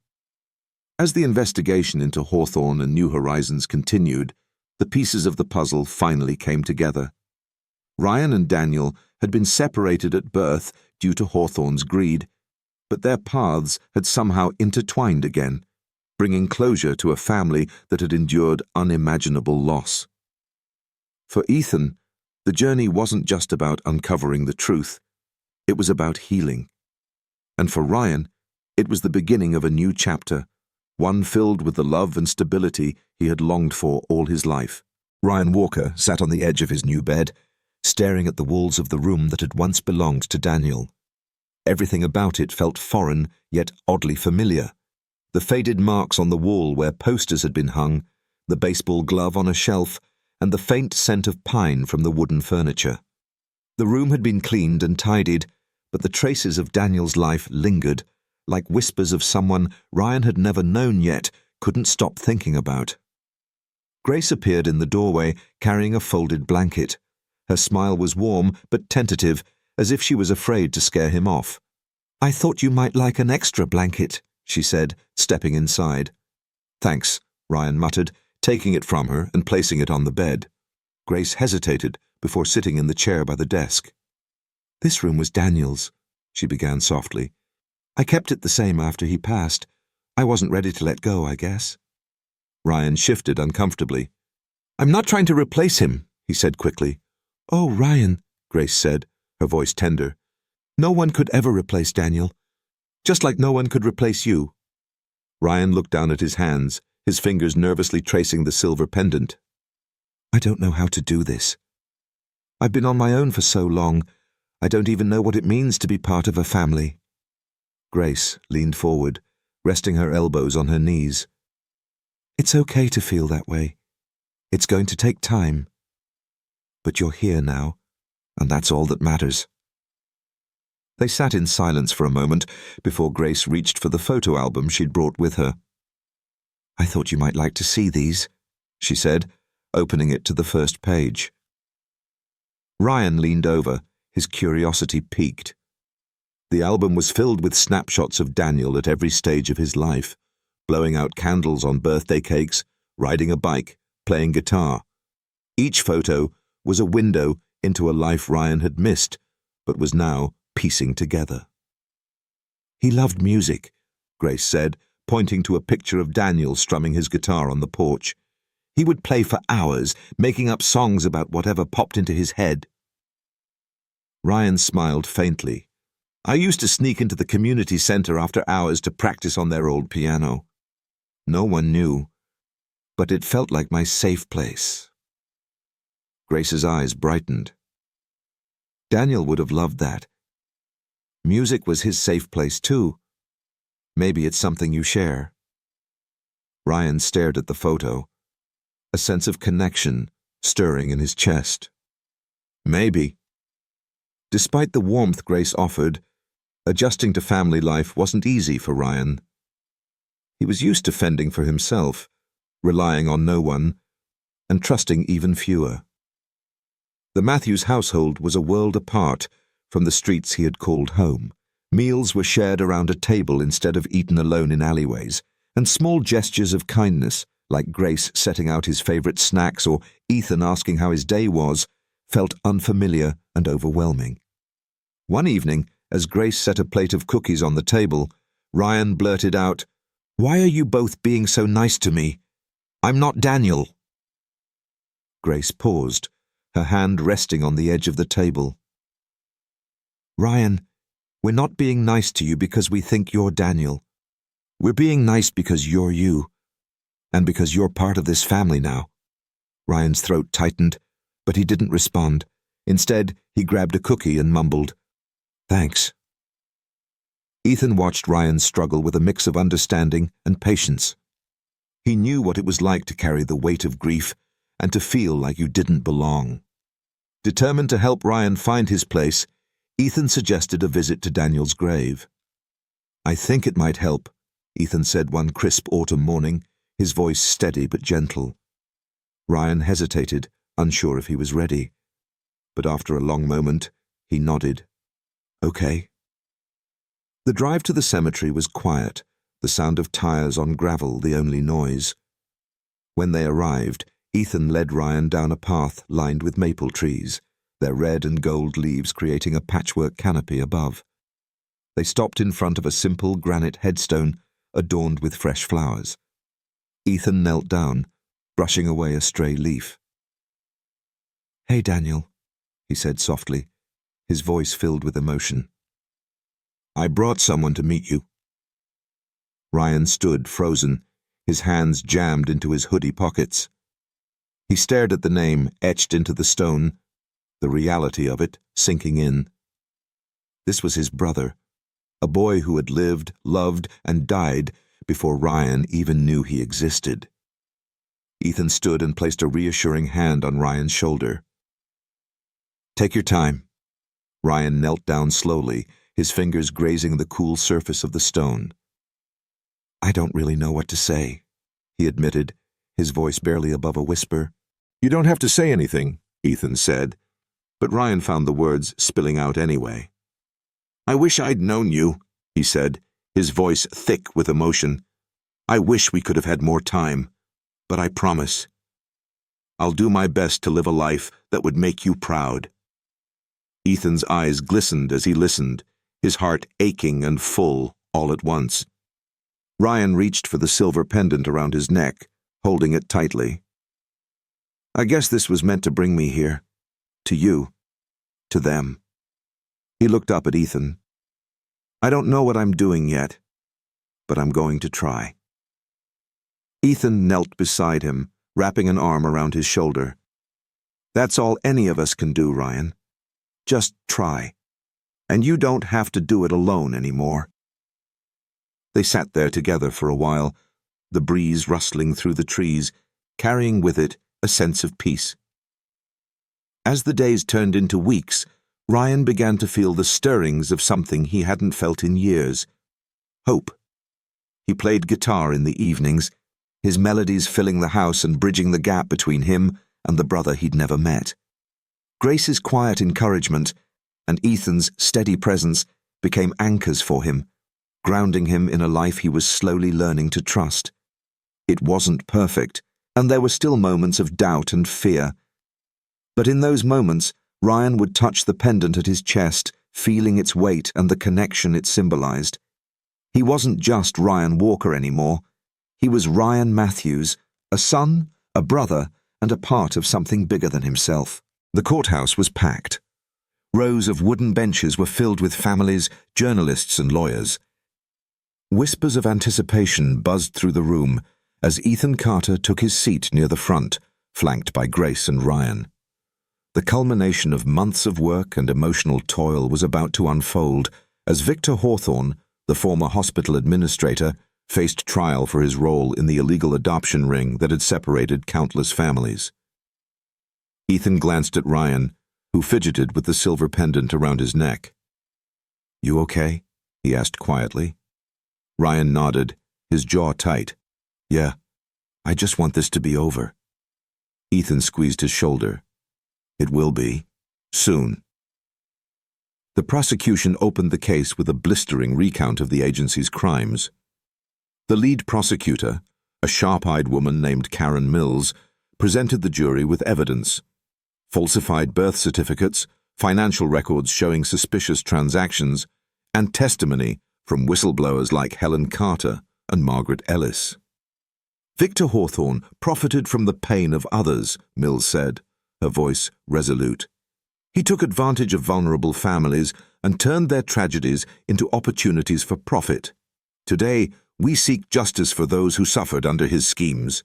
As the investigation into Hawthorne and New Horizons continued, the pieces of the puzzle finally came together. Ryan and Daniel had been separated at birth due to Hawthorne's greed, but their paths had somehow intertwined again, bringing closure to a family that had endured unimaginable loss. For Ethan, the journey wasn't just about uncovering the truth, it was about healing. And for Ryan, it was the beginning of a new chapter, one filled with the love and stability he had longed for all his life. Ryan Walker sat on the edge of his new bed, staring at the walls of the room that had once belonged to Daniel. Everything about it felt foreign, yet oddly familiar. The faded marks on the wall where posters had been hung, the baseball glove on a shelf, and the faint scent of pine from the wooden furniture. The room had been cleaned and tidied, but the traces of Daniel's life lingered, like whispers of someone Ryan had never known yet couldn't stop thinking about. Grace appeared in the doorway, carrying a folded blanket. Her smile was warm but tentative, as if she was afraid to scare him off. "I thought you might like an extra blanket," she said, stepping inside. "Thanks," Ryan muttered, taking it from her and placing it on the bed. Grace hesitated before sitting in the chair by the desk. "This room was Daniel's," she began softly. "I kept it the same after he passed. I wasn't ready to let go, I guess." Ryan shifted uncomfortably. "I'm not trying to replace him," he said quickly. "Oh, Ryan," Grace said, her voice tender. "No one could ever replace Daniel. Just like no one could replace you." Ryan looked down at his hands, his fingers nervously tracing the silver pendant. "I don't know how to do this. I've been on my own for so long, I don't even know what it means to be part of a family." Grace leaned forward, resting her elbows on her knees. "It's okay to feel that way. It's going to take time. But you're here now, and that's all that matters." They sat in silence for a moment before Grace reached for the photo album she'd brought with her. "I thought you might like to see these," she said, opening it to the first page. Ryan leaned over, his curiosity piqued. The album was filled with snapshots of Daniel at every stage of his life, blowing out candles on birthday cakes, riding a bike, playing guitar. Each photo was a window into a life Ryan had missed, but was now piecing together. "He loved music," Grace said, pointing to a picture of Daniel strumming his guitar on the porch. "He would play for hours, making up songs about whatever popped into his head." Ryan smiled faintly. "I used to sneak into the community center after hours to practice on their old piano. No one knew, but it felt like my safe place." Grace's eyes brightened. Daniel would have loved that. Music was his safe place too. Maybe it's something you share. Ryan stared at the photo, a sense of connection stirring in his chest. Maybe. Despite the warmth Grace offered, adjusting to family life wasn't easy for Ryan. He was used to fending for himself, relying on no one, and trusting even fewer. The Matthews household was a world apart from the streets he had called home, Meals were shared around a table instead of eaten alone in alleyways, and small gestures of kindness, like Grace setting out his favorite snacks or Ethan asking how his day was, felt unfamiliar and overwhelming. One evening, as Grace set a plate of cookies on the table, Ryan blurted out, "Why are you both being so nice to me? I'm not Daniel." Grace paused, her hand resting on the edge of the table. "Ryan, we're not being nice to you because we think you're Daniel. We're being nice because you're you, and because you're part of this family now." Ryan's throat tightened, but he didn't respond. Instead, he grabbed a cookie and mumbled, "Thanks." Ethan watched Ryan struggle with a mix of understanding and patience. He knew what it was like to carry the weight of grief and to feel like you didn't belong. Determined to help Ryan find his place, Ethan suggested a visit to Daniel's grave. "I think it might help," Ethan said one crisp autumn morning, his voice steady but gentle. Ryan hesitated, unsure if he was ready. But after a long moment, he nodded. "Okay." The drive to the cemetery was quiet, the sound of tires on gravel the only noise. When they arrived, Ethan led Ryan down a path lined with maple trees, their red and gold leaves creating a patchwork canopy above. They stopped in front of a simple granite headstone adorned with fresh flowers. Ethan knelt down, brushing away a stray leaf. "Hey, Daniel," he said softly, his voice filled with emotion. "I brought someone to meet you." Ryan stood frozen, his hands jammed into his hoodie pockets. He stared at the name etched into the stone, the reality of it sinking in. This was his brother, a boy who had lived, loved, and died before Ryan even knew he existed. Ethan stood and placed a reassuring hand on Ryan's shoulder. "Take your time." Ryan knelt down slowly, his fingers grazing the cool surface of the stone. "I don't really know what to say," he admitted, his voice barely above a whisper. "You don't have to say anything," Ethan said, but Ryan found the words spilling out anyway. "I wish I'd known you," he said, his voice thick with emotion. "I wish we could have had more time, but I promise. I'll do my best to live a life that would make you proud." Ethan's eyes glistened as he listened, his heart aching and full all at once. Ryan reached for the silver pendant around his neck, holding it tightly. "I guess this was meant to bring me here. To you. To them." He looked up at Ethan. "I don't know what I'm doing yet, but I'm going to try." Ethan knelt beside him, wrapping an arm around his shoulder. "That's all any of us can do, Ryan. Just try. And you don't have to do it alone anymore." They sat there together for a while, the breeze rustling through the trees, carrying with it a sense of peace. As the days turned into weeks, Ryan began to feel the stirrings of something he hadn't felt in years: hope. He played guitar in the evenings, his melodies filling the house and bridging the gap between him and the brother he'd never met. Grace's quiet encouragement and Ethan's steady presence became anchors for him, grounding him in a life he was slowly learning to trust. It wasn't perfect, and there were still moments of doubt and fear. But in those moments, Ryan would touch the pendant at his chest, feeling its weight and the connection it symbolized. He wasn't just Ryan Walker anymore. He was Ryan Matthews, a son, a brother, and a part of something bigger than himself. The courthouse was packed. Rows of wooden benches were filled with families, journalists, and lawyers. Whispers of anticipation buzzed through the room as Ethan Carter took his seat near the front, flanked by Grace and Ryan. The culmination of months of work and emotional toil was about to unfold as Victor Hawthorne, the former hospital administrator, faced trial for his role in the illegal adoption ring that had separated countless families. Ethan glanced at Ryan, who fidgeted with the silver pendant around his neck. "You okay?" he asked quietly. Ryan nodded, his jaw tight. "Yeah, I just want this to be over." Ethan squeezed his shoulder. "It will be. Soon." The prosecution opened the case with a blistering recount of the agency's crimes. The lead prosecutor, a sharp-eyed woman named Karen Mills, presented the jury with evidence: falsified birth certificates, financial records showing suspicious transactions, and testimony from whistleblowers like Helen Carter and Margaret Ellis. Victor Hawthorne profited from the pain of others, Mills said, her voice resolute. He took advantage of vulnerable families and turned their tragedies into opportunities for profit. Today, we seek justice for those who suffered under his schemes.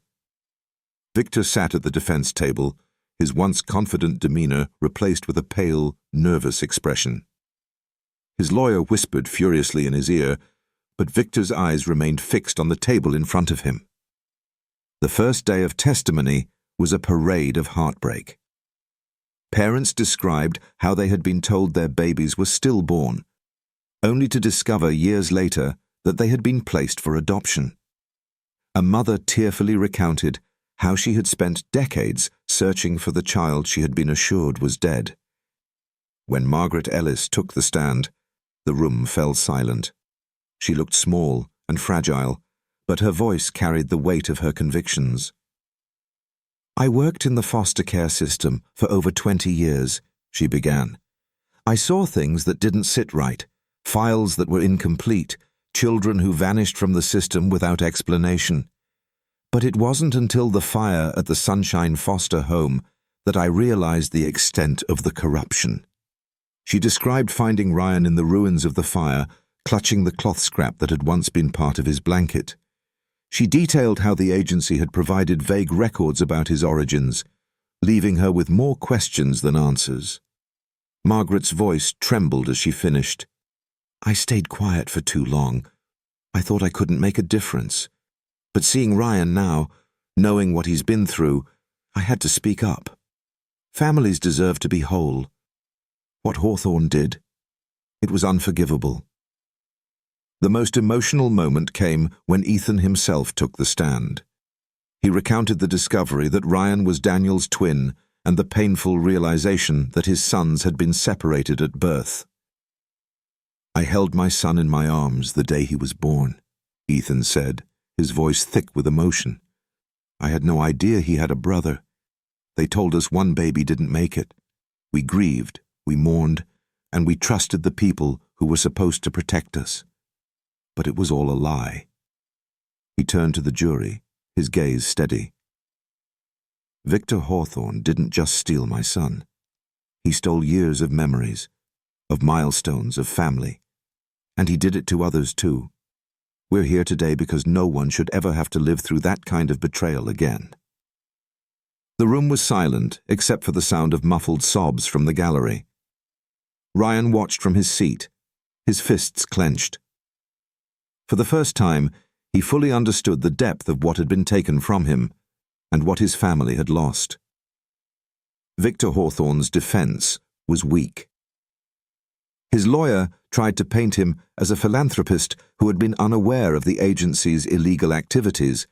Victor sat at the defense table, his once confident demeanor replaced with a pale, nervous expression. His lawyer whispered furiously in his ear, but Victor's eyes remained fixed on the table in front of him. The first day of testimony was a parade of heartbreak. Parents described how they had been told their babies were stillborn, only to discover years later that they had been placed for adoption. A mother tearfully recounted how she had spent decades searching for the child she had been assured was dead. When Margaret Ellis took the stand, the room fell silent. She looked small and fragile, but her voice carried the weight of her convictions. "I worked in the foster care system for over 20 years, she began. I saw things that didn't sit right, files that were incomplete, children who vanished from the system without explanation. But it wasn't until the fire at the Sunshine Foster Home that I realized the extent of the corruption." She described finding Ryan in the ruins of the fire, clutching the cloth scrap that had once been part of his blanket. She detailed how the agency had provided vague records about his origins, leaving her with more questions than answers. Margaret's voice trembled as she finished. "I stayed quiet for too long. I thought I couldn't make a difference. But seeing Ryan now, knowing what he's been through, I had to speak up. Families deserve to be whole. What Hawthorne did, it was unforgivable." The most emotional moment came when Ethan himself took the stand. He recounted the discovery that Ryan was Daniel's twin and the painful realization that his sons had been separated at birth. "I held my son in my arms the day he was born," Ethan said, his voice thick with emotion. "I had no idea he had a brother. They told us one baby didn't make it. We grieved, we mourned, and we trusted the people who were supposed to protect us. But it was all a lie." He turned to the jury, his gaze steady. "Victor Hawthorne didn't just steal my son. He stole years of memories, of milestones, of family. And he did it to others too. We're here today because no one should ever have to live through that kind of betrayal again." The room was silent, except for the sound of muffled sobs from the gallery. Ryan watched from his seat, his fists clenched. For the first time, he fully understood the depth of what had been taken from him and what his family had lost. Victor Hawthorne's defense was weak. His lawyer tried to paint him as a philanthropist who had been unaware of the agency's illegal activities,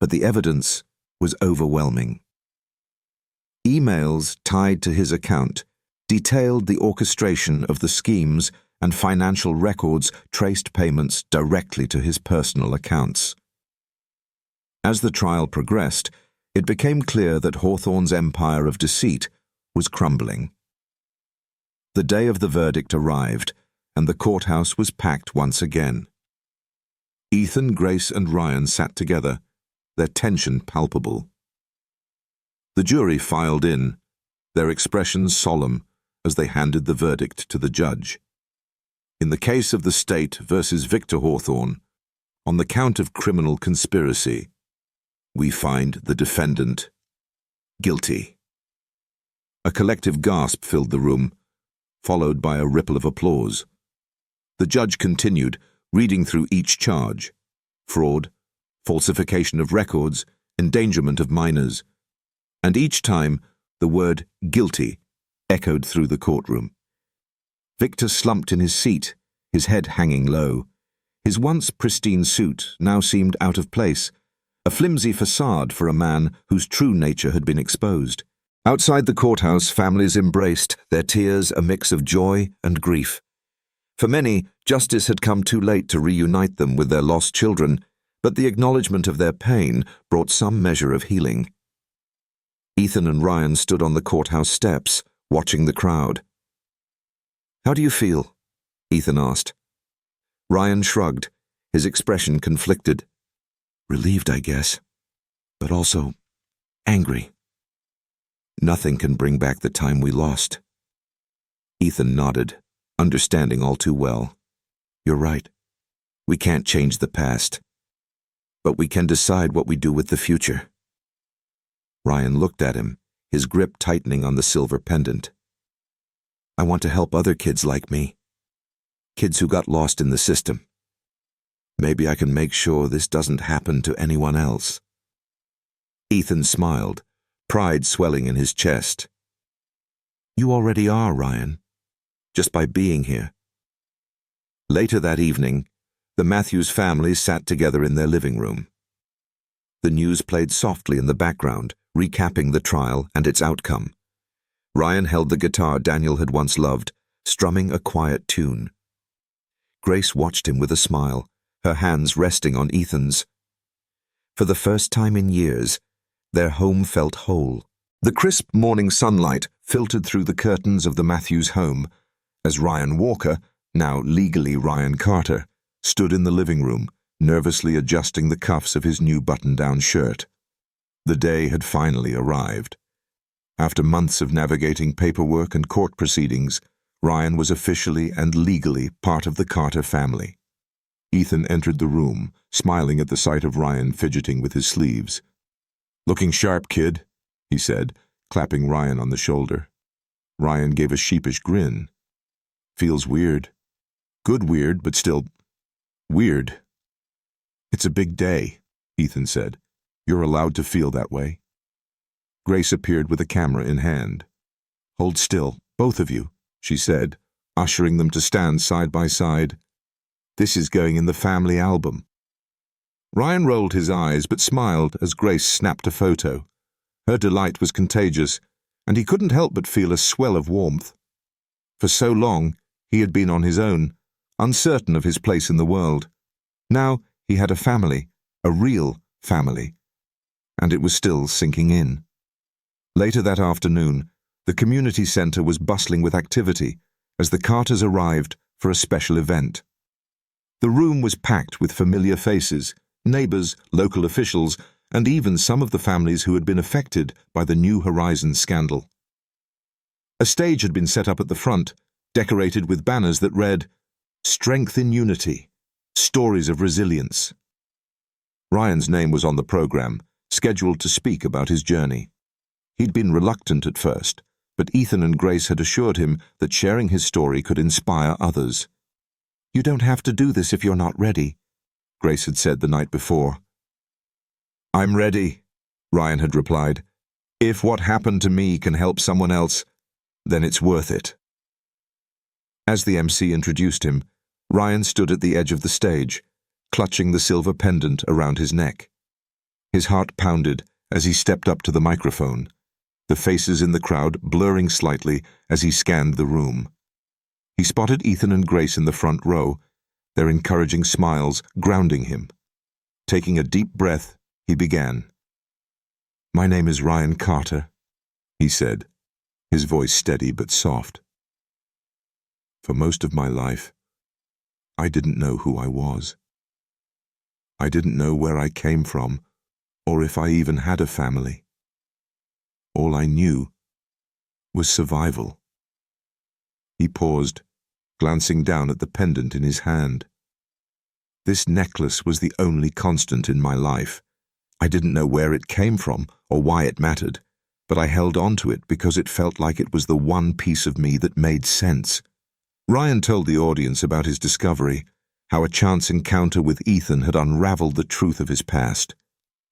but the evidence was overwhelming. Emails tied to his account detailed the orchestration of the schemes, and financial records traced payments directly to his personal accounts. As the trial progressed, it became clear that Hawthorne's empire of deceit was crumbling. The day of the verdict arrived, and the courthouse was packed once again. Ethan, Grace, and Ryan sat together, their tension palpable. The jury filed in, their expressions solemn as they handed the verdict to the judge. In the case of the state versus Victor Hawthorne, on the count of criminal conspiracy, we find the defendant guilty. A collective gasp filled the room, followed by a ripple of applause. The judge continued, reading through each charge: fraud, falsification of records, endangerment of minors, and each time the word guilty echoed through the courtroom. Victor slumped in his seat, his head hanging low. His once pristine suit now seemed out of place, a flimsy facade for a man whose true nature had been exposed. Outside the courthouse, families embraced, their tears a mix of joy and grief. For many, justice had come too late to reunite them with their lost children, but the acknowledgement of their pain brought some measure of healing. Ethan and Ryan stood on the courthouse steps, watching the crowd. "How do you feel?" Ethan asked. Ryan shrugged, his expression conflicted. "Relieved, I guess, but also angry. Nothing can bring back the time we lost." Ethan nodded, understanding all too well. "You're right. We can't change the past, but we can decide what we do with the future." Ryan looked at him, his grip tightening on the silver pendant. "I want to help other kids like me, kids who got lost in the system. Maybe I can make sure this doesn't happen to anyone else." Ethan smiled, pride swelling in his chest. "You already are, Ryan, just by being here." Later that evening, the Matthews family sat together in their living room. The news played softly in the background, recapping the trial and its outcome. Ryan held the guitar Daniel had once loved, strumming a quiet tune. Grace watched him with a smile, her hands resting on Ethan's. For the first time in years, their home felt whole. The crisp morning sunlight filtered through the curtains of the Matthews home as Ryan Walker, now legally Ryan Carter, stood in the living room, nervously adjusting the cuffs of his new button-down shirt. The day had finally arrived. After months of navigating paperwork and court proceedings, Ryan was officially and legally part of the Carter family. Ethan entered the room, smiling at the sight of Ryan fidgeting with his sleeves. "Looking sharp, kid," he said, clapping Ryan on the shoulder. Ryan gave a sheepish grin. "Feels weird. Good weird, but still weird." "It's a big day," Ethan said. "You're allowed to feel that way." Grace appeared with a camera in hand. "Hold still, both of you," she said, ushering them to stand side by side. "This is going in the family album." Ryan rolled his eyes but smiled as Grace snapped a photo. Her delight was contagious, and he couldn't help but feel a swell of warmth. For so long, he had been on his own, uncertain of his place in the world. Now he had a family, a real family, and it was still sinking in. Later that afternoon, the community center was bustling with activity as the Carters arrived for a special event. The room was packed with familiar faces, neighbors, local officials, and even some of the families who had been affected by the New Horizons scandal. A stage had been set up at the front, decorated with banners that read, "Strength in Unity, Stories of Resilience." Ryan's name was on the program, scheduled to speak about his journey. He'd been reluctant at first, but Ethan and Grace had assured him that sharing his story could inspire others. "You don't have to do this if you're not ready," Grace had said the night before. "I'm ready," Ryan had replied. "If what happened to me can help someone else, then it's worth it." As the MC introduced him, Ryan stood at the edge of the stage, clutching the silver pendant around his neck. His heart pounded as he stepped up to the microphone, the faces in the crowd blurring slightly as he scanned the room. He spotted Ethan and Grace in the front row, their encouraging smiles grounding him. Taking a deep breath, he began. "My name is Ryan Carter," he said, his voice steady but soft. "For most of my life, I didn't know who I was. I didn't know where I came from, or if I even had a family. All I knew was survival." He paused, glancing down at the pendant in his hand. "This necklace was the only constant in my life. I didn't know where it came from or why it mattered, but I held on to it because it felt like it was the one piece of me that made sense." Ryan told the audience about his discovery, how a chance encounter with Ethan had unraveled the truth of his past.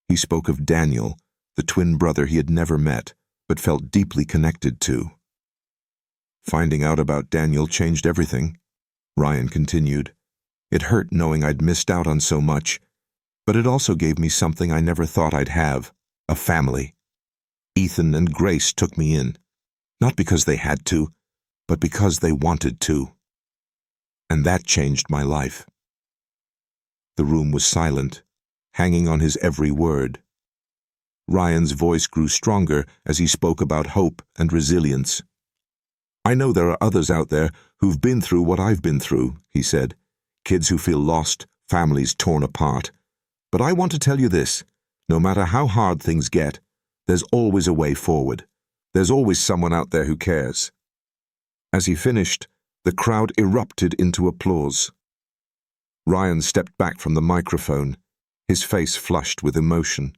He spoke of Daniel, the twin brother he had never met, but felt deeply connected to. "Finding out about Daniel changed everything," Ryan continued. "It hurt knowing I'd missed out on so much, but it also gave me something I never thought I'd have, a family." Ethan and Grace took me in. Not because they had to, but because they wanted to. And that changed my life. The room was silent, hanging on his every word. Ryan's voice grew stronger as he spoke about hope and resilience. I know there are others out there who've been through what I've been through, he said. Kids who feel lost, families torn apart. But I want to tell you this, no matter how hard things get, there's always a way forward. There's always someone out there who cares. As he finished, the crowd erupted into applause. Ryan stepped back from the microphone, his face flushed with emotion.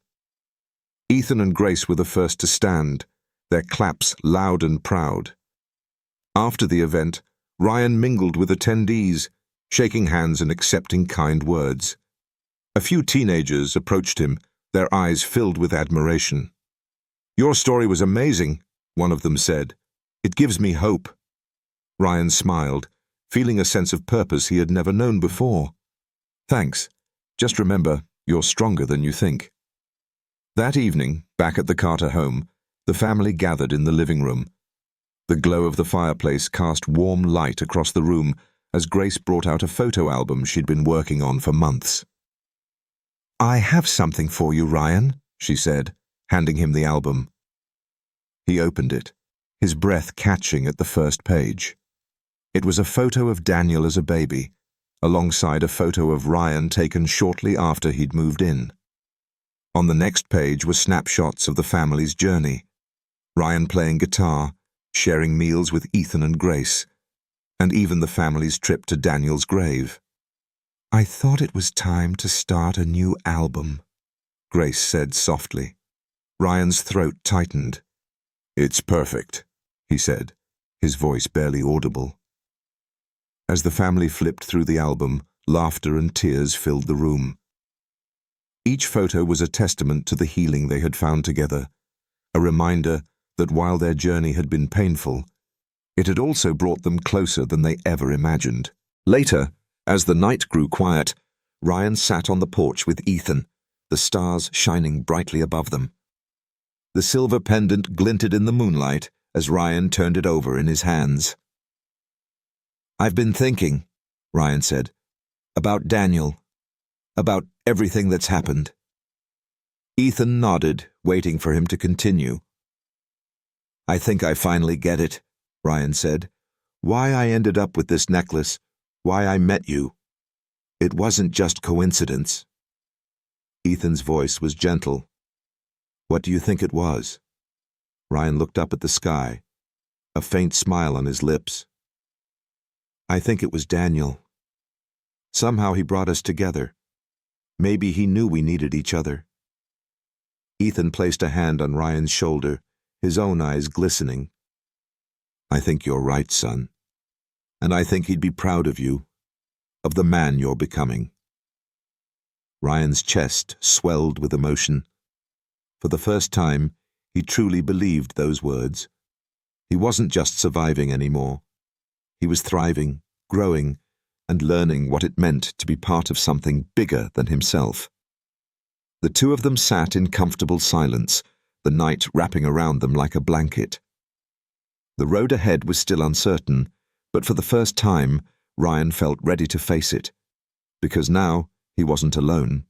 Ethan and Grace were the first to stand, their claps loud and proud. After the event, Ryan mingled with attendees, shaking hands and accepting kind words. A few teenagers approached him, their eyes filled with admiration. "Your story was amazing," one of them said. "It gives me hope." Ryan smiled, feeling a sense of purpose he had never known before. "Thanks. Just remember, you're stronger than you think." That evening, back at the Carter home, the family gathered in the living room. The glow of the fireplace cast warm light across the room as Grace brought out a photo album she'd been working on for months. "I have something for you, Ryan," she said, handing him the album. He opened it, his breath catching at the first page. It was a photo of Daniel as a baby, alongside a photo of Ryan taken shortly after he'd moved in. On the next page were snapshots of the family's journey. Ryan playing guitar, sharing meals with Ethan and Grace, and even the family's trip to Daniel's grave. "I thought it was time to start a new album," Grace said softly. Ryan's throat tightened. "It's perfect," he said, his voice barely audible. As the family flipped through the album, laughter and tears filled the room. Each photo was a testament to the healing they had found together, a reminder that while their journey had been painful, it had also brought them closer than they ever imagined. Later, as the night grew quiet, Ryan sat on the porch with Ethan, the stars shining brightly above them. The silver pendant glinted in the moonlight as Ryan turned it over in his hands. "I've been thinking," Ryan said, "about Daniel, about everything that's happened." Ethan nodded, waiting for him to continue. "I think I finally get it," Ryan said. "Why I ended up with this necklace, why I met you. It wasn't just coincidence." Ethan's voice was gentle. "What do you think it was?" Ryan looked up at the sky, a faint smile on his lips. "I think it was Daniel. Somehow he brought us together. Maybe he knew we needed each other." Ethan placed a hand on Ryan's shoulder, his own eyes glistening. "I think you're right, son. And I think he'd be proud of you, of the man you're becoming." Ryan's chest swelled with emotion. For the first time, he truly believed those words. He wasn't just surviving anymore. He was thriving, growing, and learning what it meant to be part of something bigger than himself. The two of them sat in comfortable silence, the night wrapping around them like a blanket. The road ahead was still uncertain, but for the first time, Ryan felt ready to face it, because now he wasn't alone.